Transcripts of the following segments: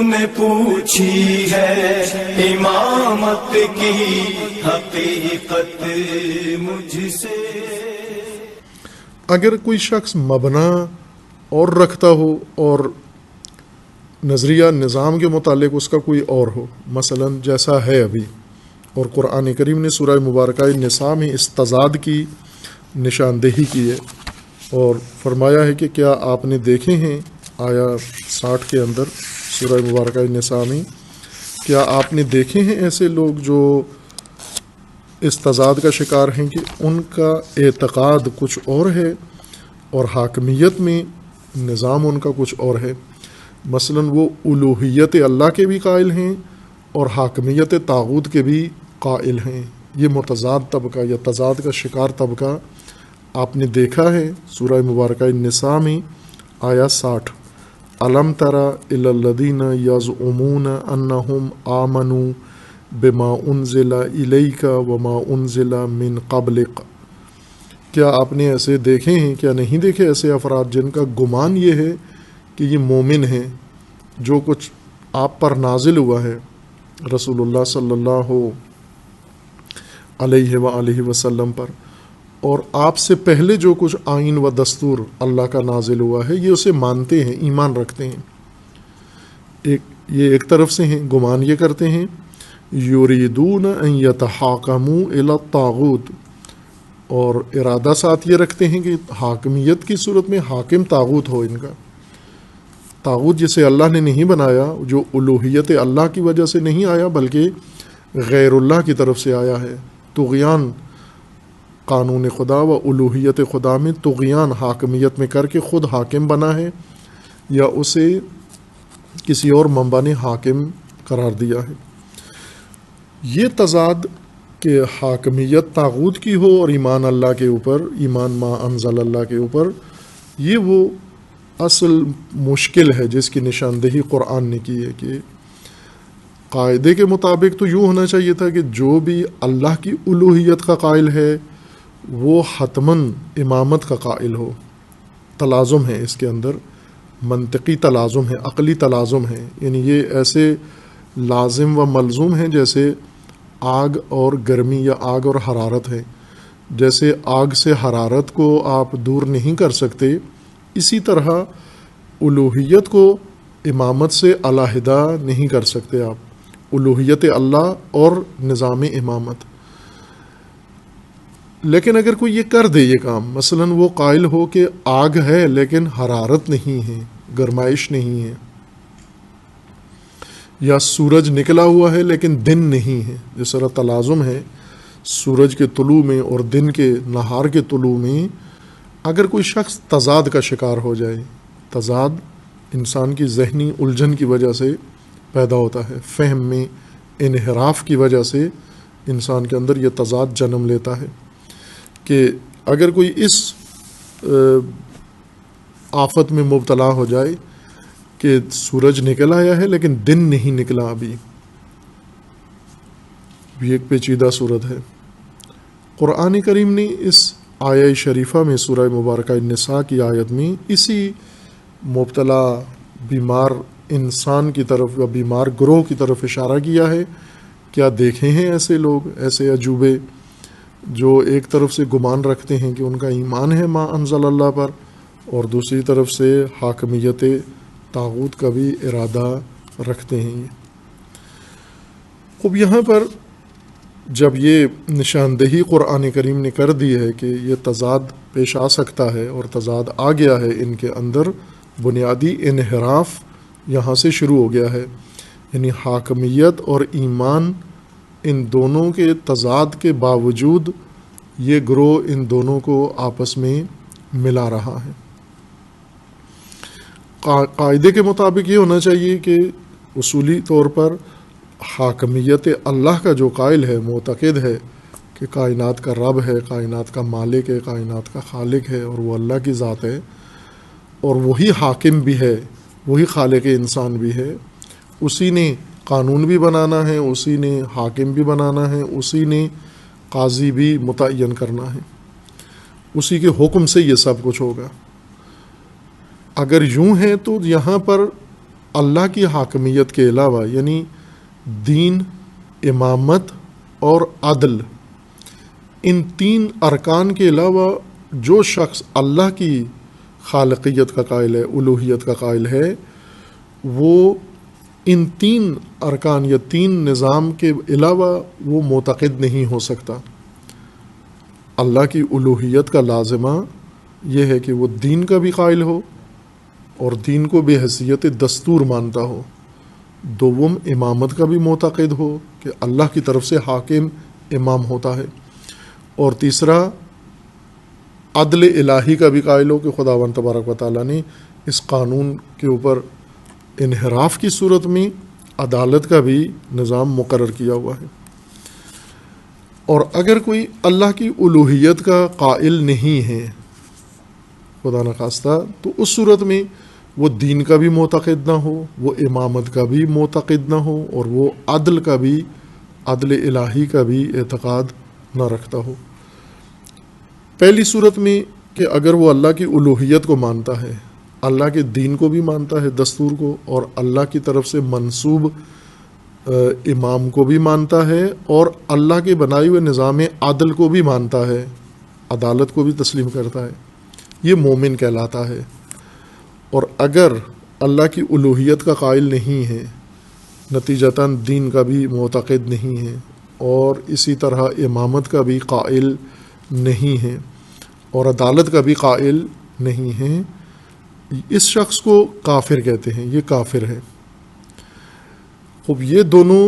نے پوچھی ہے امامت کی حقیقت مجھ سے۔ اگر کوئی شخص مبنا اور رکھتا ہو اور نظریہ نظام کے متعلق اس کا کوئی اور ہو، مثلا جیسا ہے ابھی، اور قرآن کریم نے سورہ مبارکہ نساء میں اس تضاد کی نشاندہی کی ہے اور فرمایا ہے کہ کیا آپ نے دیکھے ہیں، آیا 60 کے اندر سورہ مبارکہ نساء میں، کیا آپ نے دیکھے ہیں ایسے لوگ جو اس تضاد کا شکار ہیں کہ ان کا اعتقاد کچھ اور ہے اور حاکمیت میں نظام ان کا کچھ اور ہے۔ مثلا وہ الوہیت اللہ کے بھی قائل ہیں اور حاکمیت طاغوت کے بھی قائل ہیں۔ یہ متضاد طبقہ یا تضاد کا شکار طبقہ آپ نے دیکھا ہے سورہ مبارکہ نساء میں آیا 60۔ الم تر الی الذین یزعمون انہم آمنوا بما انزل الیک وما انزل من قبلک، کیا آپ نے ایسے دیکھے ہیں، کیا نہیں دیکھے ایسے افراد جن کا گمان یہ ہے کہ یہ مومن ہیں جو کچھ آپ پر نازل ہوا ہے رسول اللہ صلی اللہ علیہ وآلہ وسلم پر، اور آپ سے پہلے جو کچھ آئین و دستور اللہ کا نازل ہوا ہے یہ اسے مانتے ہیں، ایمان رکھتے ہیں۔ یہ ایک طرف سے ہیں، گمان یہ کرتے ہیں، یریدون ان یتحاکموا الی الطاغوت، اور ارادہ ساتھ یہ رکھتے ہیں کہ حاکمیت کی صورت میں حاکم طاغوت ہو ان کا، طاغوت جسے اللہ نے نہیں بنایا، جو الوہیت اللہ کی وجہ سے نہیں آیا بلکہ غیر اللہ کی طرف سے آیا ہے۔ طغیان قانون خدا و الوہیت خدا میں طغیان حاکمیت میں کر کے خود حاکم بنا ہے یا اسے کسی اور منبع نے حاکم قرار دیا ہے۔ یہ تضاد کہ حاکمیت طاغوت کی ہو اور ایمان اللہ کے اوپر، ایمان ما انزل اللہ کے اوپر، یہ وہ اصل مشکل ہے جس کی نشاندہی قرآن نے کی ہے کہ قاعدے کے مطابق تو یوں ہونا چاہیے تھا کہ جو بھی اللہ کی الوہیت کا قائل ہے وہ حتماً امامت کا قائل ہو۔ تلازم ہے اس کے اندر، منطقی تلازم ہے، عقلی تلازم ہے، یعنی یہ ایسے لازم و ملزوم ہیں جیسے آگ اور گرمی یا آگ اور حرارت ہے۔ جیسے آگ سے حرارت کو آپ دور نہیں کر سکتے، اسی طرح الوہیت کو امامت سے علیحدہ نہیں کر سکتے آپ، الوہیت اللہ اور نظام امامت۔ لیکن اگر کوئی یہ کر دے یہ کام، مثلا وہ قائل ہو کہ آگ ہے لیکن حرارت نہیں ہے، گرمائش نہیں ہے، یا سورج نکلا ہوا ہے لیکن دن نہیں ہے، جس طرح تلازم ہے سورج کے طلوع میں اور دن کے نہار کے طلوع میں، اگر کوئی شخص تضاد کا شکار ہو جائے، تضاد انسان کی ذہنی الجھن کی وجہ سے پیدا ہوتا ہے، فہم میں انحراف کی وجہ سے انسان کے اندر یہ تضاد جنم لیتا ہے کہ اگر کوئی اس آفت میں مبتلا ہو جائے کہ سورج نکل آیا ہے لیکن دن نہیں نکلا ابھی، یہ ایک پیچیدہ صورت ہے۔ قرآن کریم نے اس آیہ شریفہ میں سورہ مبارکہ نساء کی آیت میں اسی مبتلا بیمار انسان کی طرف یا بیمار گروہ کی طرف اشارہ کیا ہے۔ کیا دیکھے ہیں ایسے لوگ، ایسے عجوبے جو ایک طرف سے گمان رکھتے ہیں کہ ان کا ایمان ہے ما انزل اللہ پر، اور دوسری طرف سے حاکمیت طاغوت کا بھی ارادہ رکھتے ہیں۔ اب یہاں پر جب یہ نشاندہی قرآن کریم نے کر دی ہے کہ یہ تضاد پیش آ سکتا ہے اور تضاد آ گیا ہے ان کے اندر، بنیادی انحراف یہاں سے شروع ہو گیا ہے، یعنی حاکمیت اور ایمان ان دونوں کے تضاد کے باوجود یہ گروہ ان دونوں کو آپس میں ملا رہا ہے۔ قاعدے کے مطابق یہ ہونا چاہیے کہ اصولی طور پر حاکمیت اللہ کا جو قائل ہے، معتقد ہے کہ کائنات کا رب ہے، کائنات کا مالک ہے، کائنات کا خالق ہے اور وہ اللہ کی ذات ہے، اور وہی حاکم بھی ہے، وہی خالق انسان بھی ہے، اسی نے قانون بھی بنانا ہے، اسی نے حاکم بھی بنانا ہے، اسی نے قاضی بھی متعین کرنا ہے، اسی کے حکم سے یہ سب کچھ ہوگا۔ اگر یوں ہے تو یہاں پر اللہ کی حاکمیت کے علاوہ یعنی دین، امامت اور عدل، ان 3 ارکان کے علاوہ جو شخص اللہ کی خالقیت کا قائل ہے، الوہیت کا قائل ہے، وہ ان 3 ارکان یا 3 نظام کے علاوہ وہ معتقد نہیں ہو سکتا۔ اللہ کی الوہیت کا لازمہ یہ ہے کہ وہ دین کا بھی قائل ہو اور دین کو بے حیثیت دستور مانتا ہو۔ دوم، امامت کا بھی معتقد ہو کہ اللہ کی طرف سے حاکم امام ہوتا ہے۔ اور تیسرا، عدل الہی کا بھی قائل ہو کہ خداوند تبارک و تعالیٰ نے اس قانون کے اوپر انحراف کی صورت میں عدالت کا بھی نظام مقرر کیا ہوا ہے۔ اور اگر کوئی اللہ کی الوہیت کا قائل نہیں ہے خدا نخواستہ، تو اس صورت میں وہ دین کا بھی معتقد نہ ہو، وہ امامت کا بھی معتقد نہ ہو، اور وہ عدل کا بھی، عدل الہی کا بھی اعتقاد نہ رکھتا ہو۔ پہلی صورت میں کہ اگر وہ اللہ کی الوہیت کو مانتا ہے، اللہ کے دین کو بھی مانتا ہے، دستور کو، اور اللہ کی طرف سے منسوب امام کو بھی مانتا ہے، اور اللہ کے بنائے ہوئے نظام عدل کو بھی مانتا ہے، عدالت کو بھی تسلیم کرتا ہے، یہ مومن کہلاتا ہے۔ اور اگر اللہ کی الوہیت کا قائل نہیں ہے، نتیجتاً دین کا بھی معتقد نہیں ہے، اور اسی طرح امامت کا بھی قائل نہیں ہے، اور عدالت کا بھی قائل نہیں ہے، اس شخص کو کافر کہتے ہیں، یہ کافر ہے۔ خوب، یہ دونوں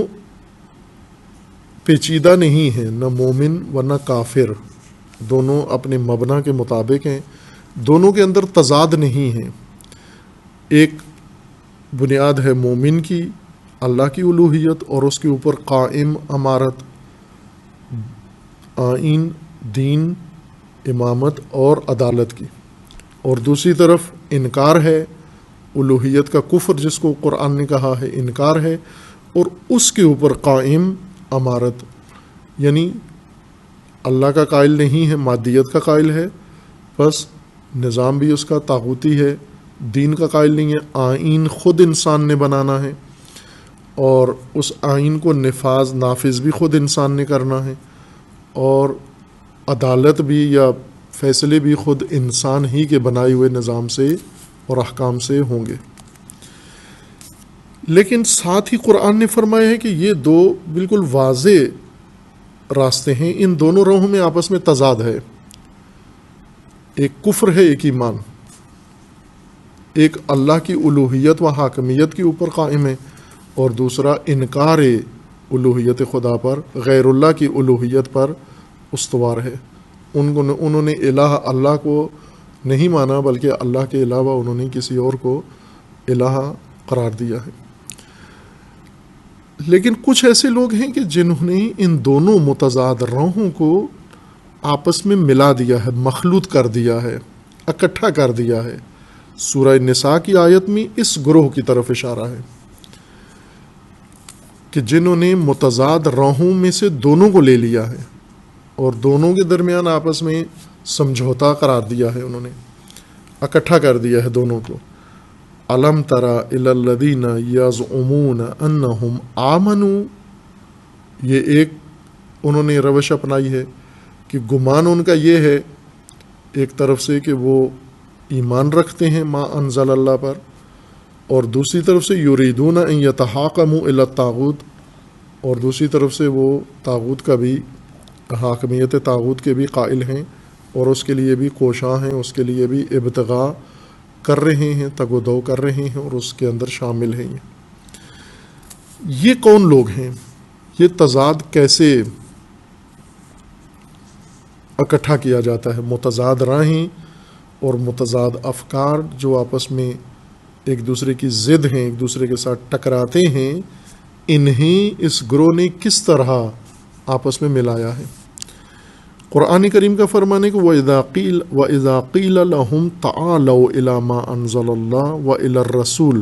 پیچیدہ نہیں ہیں، نہ مومن ورنہ کافر، دونوں اپنے مبنا کے مطابق ہیں، دونوں کے اندر تضاد نہیں ہے۔ ایک بنیاد ہے مومن کی، اللہ کی الوہیت، اور اس کے اوپر قائم امارت، آئین، دین، امامت اور عدالت کی، اور دوسری طرف انکار ہے الوہیت کا، کفر جس کو قرآن نے کہا ہے انکار ہے، اور اس کے اوپر قائم امارت، یعنی اللہ کا قائل نہیں ہے، مادیت کا قائل ہے، بس نظام بھی اس کا طاغوتی ہے، دین کا قائل نہیں ہے، آئین خود انسان نے بنانا ہے، اور اس آئین کو نافذ بھی خود انسان نے کرنا ہے، اور عدالت بھی یا فیصلے بھی خود انسان ہی کے بنائے ہوئے نظام سے اور احکام سے ہوں گے۔ لیکن ساتھ ہی قرآن نے فرمایا ہے کہ یہ 2 بالکل واضح راستے ہیں، ان دونوں راہوں میں آپس میں تضاد ہے، ایک کفر ہے، ایک ایمان، ایک اللہ کی الوہیت و حاکمیت کے اوپر قائم ہے، اور دوسرا انکار الوہیت خدا پر، غیر اللہ کی الوہیت پر استوار ہے۔ انہوں نے الہ اللہ کو نہیں مانا، بلکہ اللہ کے علاوہ انہوں نے کسی اور کو الہ قرار دیا ہے۔ لیکن کچھ ایسے لوگ ہیں کہ جنہوں نے ان دونوں متضاد راہوں کو آپس میں ملا دیا ہے، مخلوط کر دیا ہے، اکٹھا کر دیا ہے۔ سورہ نساء کی آیت میں اس گروہ کی طرف اشارہ ہے کہ جنہوں نے متضاد راہوں میں سے دونوں کو لے لیا ہے اور دونوں کے درمیان آپس میں سمجھوتا قرار دیا ہے، انہوں نے اکٹھا کر دیا ہے دونوں کو۔ الم تری الی الذین یزعمون انہم آمنوا، یہ ایک انہوں نے روش اپنائی ہے کہ گمان ان کا یہ ہے ایک طرف سے کہ وہ ایمان رکھتے ہیں ما انزل اللہ پر، اور دوسری طرف سے یریدون ان یتحاکموا الی الطاغوت، اور دوسری طرف سے وہ طاغوت کا بھی، حاکمیت طاغوت کے بھی قائل ہیں، اور اس کے لیے بھی کوشاں ہیں، اس کے لیے بھی ابتغاء کر رہے ہیں، تگ و دو کر رہے ہیں، اور اس کے اندر شامل ہیں۔ یہ کون لوگ ہیں؟ یہ تضاد کیسے اکٹھا کیا جاتا ہے؟ متضاد راہیں اور متضاد افکار جو آپس میں ایک دوسرے کی ضد ہیں، ایک دوسرے کے ساتھ ٹکراتے ہیں، انہیں اس گروہ نے کس طرح آپس میں ملایا ہے؟ قرآن کریم کا فرمانے کو وَإِذَا قِيلَ لَهُمْ تَعَالَوْا إِلَى مَا أَنزَلَ اللَّهُ وَإِلَى الرَّسُولِ،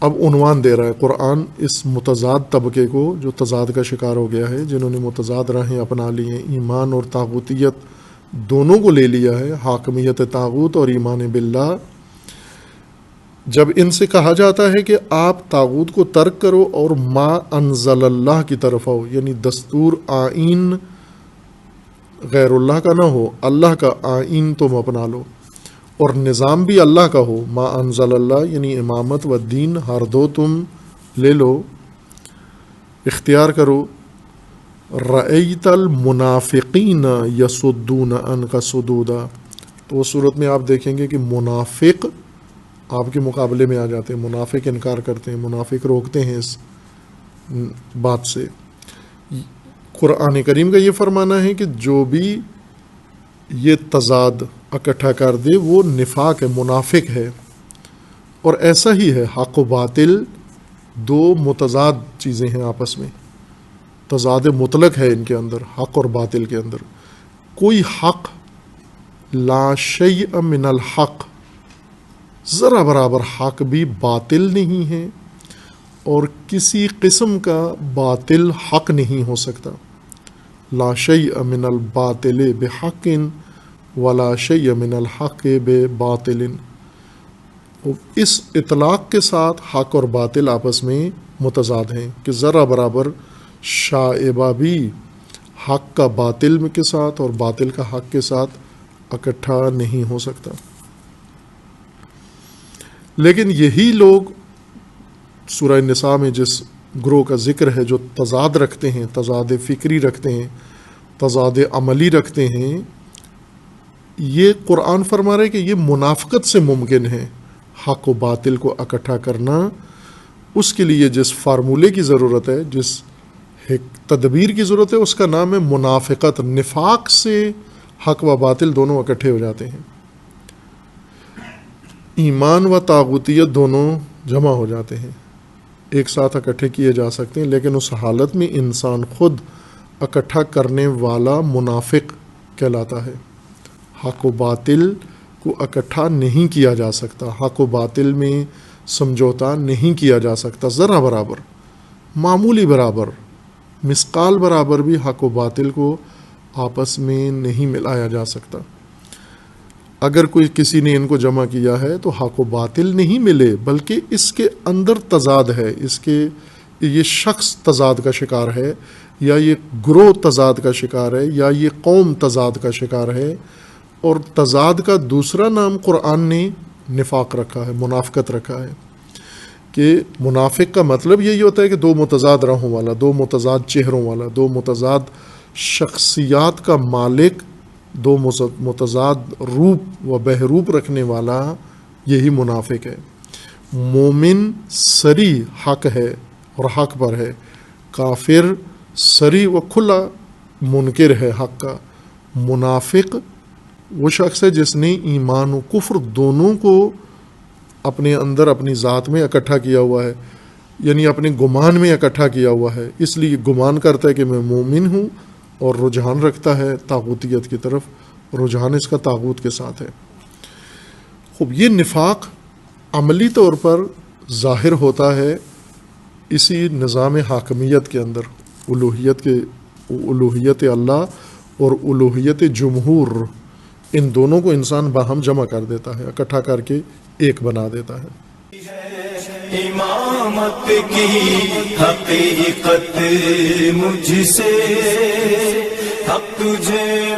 اب عنوان دے رہا ہے قرآن اس متضاد طبقے کو جو تضاد کا شکار ہو گیا ہے، جنہوں نے متضاد راہیں اپنا لی ہیں، ایمان اور طاغوتیت دونوں کو لے لیا ہے، حاکمیت طاغوت اور ایمان باللہ۔ جب ان سے کہا جاتا ہے کہ آپ طاغوت کو ترک کرو اور ما انزل اللہ کی طرف آؤ، یعنی دستور آئین غیر اللہ کا نہ ہو، اللہ کا آئین تم اپنا لو، اور نظام بھی اللہ کا ہو، ما انزل اللہ یعنی امامت و دین ہر دو تم لے لو، اختیار کرو. رأیت المنافقین یصدون عنک صدودا، تو اس صورت میں آپ دیکھیں گے کہ منافق آپ کے مقابلے میں آ جاتے ہیں، منافق انکار کرتے ہیں، منافق روکتے ہیں اس بات سے. قرآن کریم کا یہ فرمانا ہے کہ جو بھی یہ تضاد اکٹھا کر دے وہ نفاق ہے، منافق ہے. اور ایسا ہی ہے، حق و باطل دو متضاد چیزیں ہیں آپس میں، تضاد مطلق ہے ان کے اندر، حق اور باطل کے اندر. کوئی حق، لا شیء من الحق، ذرا برابر حق بھی باطل نہیں ہے، اور کسی قسم کا باطل حق نہیں ہو سکتا. لا شیء من الباطل بحق ولا شیء من الحق بباطل. اس اطلاق کے ساتھ حق اور باطل آپس میں متضاد ہیں کہ ذرا برابر شائبہ بھی حق کا باطل کے ساتھ اور باطل کا حق کے ساتھ اکٹھا نہیں ہو سکتا. لیکن یہی لوگ سورہ نساء میں جس گروہ کا ذکر ہے جو تضاد رکھتے ہیں، تضاد فکری رکھتے ہیں، تضاد عملی رکھتے ہیں، یہ قرآن فرما رہے کہ یہ منافقت سے ممکن ہے حق و باطل کو اکٹھا کرنا. اس کے لیے جس فارمولے کی ضرورت ہے، جس تدبیر کی ضرورت ہے، اس کا نام ہے منافقت. نفاق سے حق و باطل دونوں اکٹھے ہو جاتے ہیں، ایمان و طاغوتیت دونوں جمع ہو جاتے ہیں، ایک ساتھ اکٹھے کیے جا سکتے ہیں. لیکن اس حالت میں انسان خود اکٹھا کرنے والا منافق کہلاتا ہے. حق و باطل کو اکٹھا نہیں کیا جا سکتا، حق و باطل میں سمجھوتا نہیں کیا جا سکتا. ذرا برابر، معمولی برابر، مثقال برابر بھی حق و باطل کو آپس میں نہیں ملایا جا سکتا. اگر کوئی کسی نے ان کو جمع کیا ہے تو حق و باطل نہیں ملے، بلکہ اس کے اندر تضاد ہے، اس کے یہ شخص تضاد کا شکار ہے، یا یہ گروہ تضاد کا شکار ہے، یا یہ قوم تضاد کا شکار ہے. اور تضاد کا دوسرا نام قرآن نے نفاق رکھا ہے، منافقت رکھا ہے، کہ منافق کا مطلب یہی ہوتا ہے کہ دو متضاد راہوں والا، دو متضاد چہروں والا، دو متضاد شخصیات کا مالک، دو متضاد روپ و بہروپ رکھنے والا، یہی منافق ہے. مومن سری حق ہے اور حق پر ہے، کافر سری و کھلا منکر ہے حق کا. منافق وہ شخص ہے جس نے ایمان و کفر دونوں کو اپنے اندر اپنی ذات میں اکٹھا کیا ہوا ہے، یعنی اپنے گمان میں اکٹھا کیا ہوا ہے. اس لیے گمان کرتا ہے کہ میں مومن ہوں، اور رجحان رکھتا ہے طاغوتیت کی طرف، رجحان اس کا طاغوت کے ساتھ ہے. خوب، یہ نفاق عملی طور پر ظاہر ہوتا ہے اسی نظام حاکمیت کے اندر، الوہیت اللہ اور الوہیت جمہور. ان دونوں کو انسان باہم جمع کر دیتا ہے، اکٹھا کر کے ایک بنا دیتا ہے. امامت کی حقیقت مجھ سے، حق تجھے